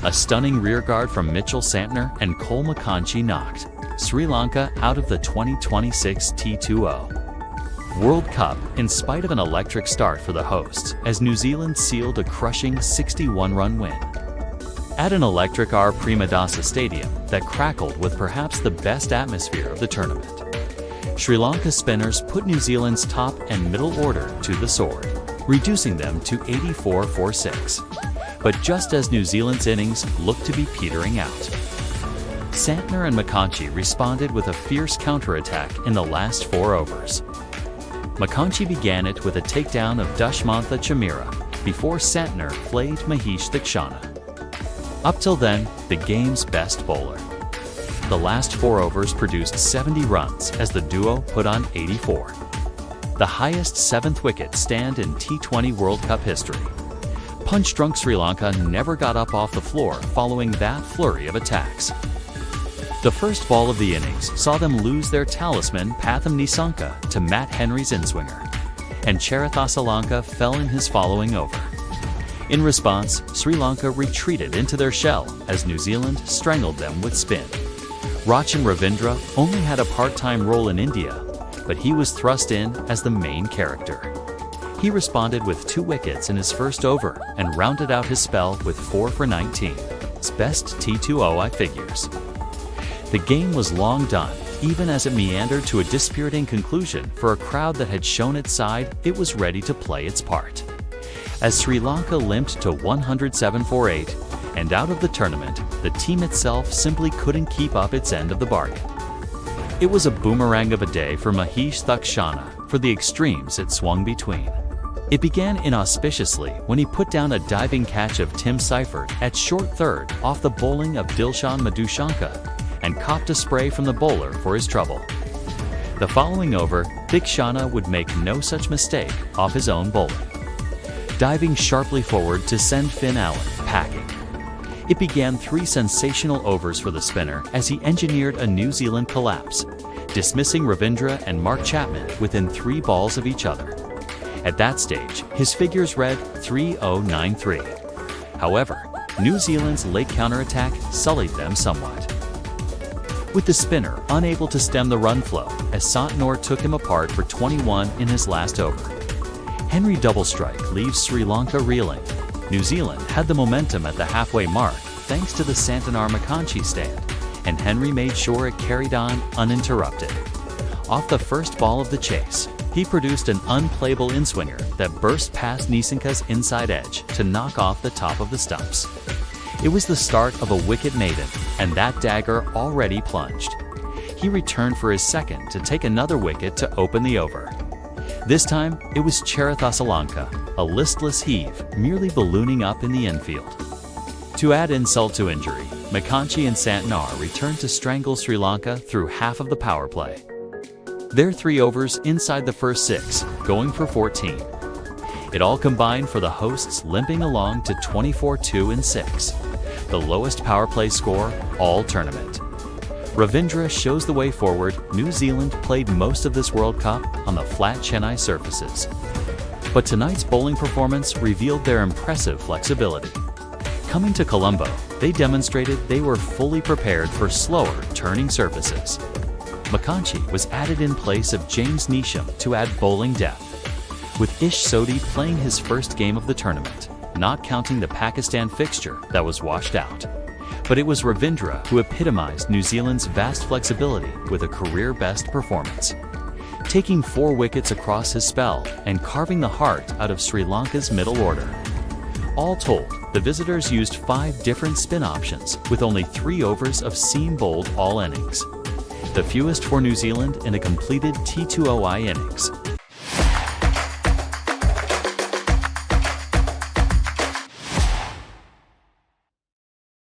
A stunning rearguard from Mitchell Santner and Cole McConchie knocked Sri Lanka out of the 2026 T20 World Cup in spite of an electric start for the hosts, as New Zealand sealed a crushing 61-run win. At an electric R Premadasa Stadium that crackled with perhaps the best atmosphere of the tournament, Sri Lanka spinners put New Zealand's top and middle order to the sword, reducing them to 84 for 6. But just as New Zealand's innings looked to be petering out, Santner and McConchie responded with a fierce counterattack in the last 4 overs. McConchie began it with a takedown of Dushmantha Chamira before Santner flayed Mahesh Theekshana. Up till then, the game's best bowler. The last 4 overs produced 70 runs as the duo put on 84. The highest 7th wicket stand in T20 World Cup history. Punch-drunk Sri Lanka never got up off the floor following that flurry of attacks. The first ball of the innings saw them lose their talisman Pathum Nissanka to Matt Henry's in-swinger, and Charathasalanka fell in his following over. In response, Sri Lanka retreated into their shell as New Zealand strangled them with spin. Rachin Ravindra only had a part-time role in India, but he was thrust in as the main character. He responded with 2 wickets in his first over and rounded out his spell with 4 for 19. It's best T20I figures. The game was long done, even as it meandered to a dispiriting conclusion for a crowd that had shown its side it was ready to play its part. As Sri Lanka limped to 107 for 8 and out of the tournament, the team itself simply couldn't keep up its end of the bargain. It was a boomerang of a day for Mahesh Theekshana for the extremes it swung between. It began inauspiciously when he put down a diving catch of Tim Seifert at short third off the bowling of Dilshan Madushanka, and copped a spray from the bowler for his trouble. The following over, Theekshana would make no such mistake off his own bowling, diving sharply forward to send Finn Allen packing. It began 3 sensational overs for the spinner as he engineered a New Zealand collapse, dismissing Ravindra and Mark Chapman within 3 balls of each other. At that stage, his figures read 3093. However, New Zealand's late counterattack sullied them somewhat, with the spinner unable to stem the run flow as Santner took him apart for 21 in his last over. Henry double strike leaves Sri Lanka reeling. New Zealand had the momentum at the halfway mark thanks to the Santner McConchie stand, and Henry made sure it carried on uninterrupted. Off the first ball of the chase, he produced an unplayable in-swinger that burst past Nissanka's inside edge to knock off the top of the stumps. It was the start of a wicket maiden, and that dagger already plunged. He returned for his second to take another wicket to open the over. This time, it was Charathasalanka, a listless heave, merely ballooning up in the infield. To add insult to injury, McConchie and Santner returned to strangle Sri Lanka through half of the power play. Their 3 overs inside the first 6, going for 14. It all combined for the hosts limping along to 24-2 and 6. The lowest power play score all tournament. Ravindra shows the way forward. New Zealand played most of this World Cup on the flat Chennai surfaces, but tonight's bowling performance revealed their impressive flexibility. Coming to Colombo, they demonstrated they were fully prepared for slower turning surfaces. McConchie was added in place of James Neesham to add bowling depth, with Ish Sodhi playing his first game of the tournament, not counting the Pakistan fixture that was washed out. But it was Ravindra who epitomized New Zealand's vast flexibility with a career-best performance, taking 4 wickets across his spell and carving the heart out of Sri Lanka's middle order. All told, the visitors used 5 different spin options with only 3 overs of seam bowled all innings, the fewest for New Zealand in a completed T20I innings.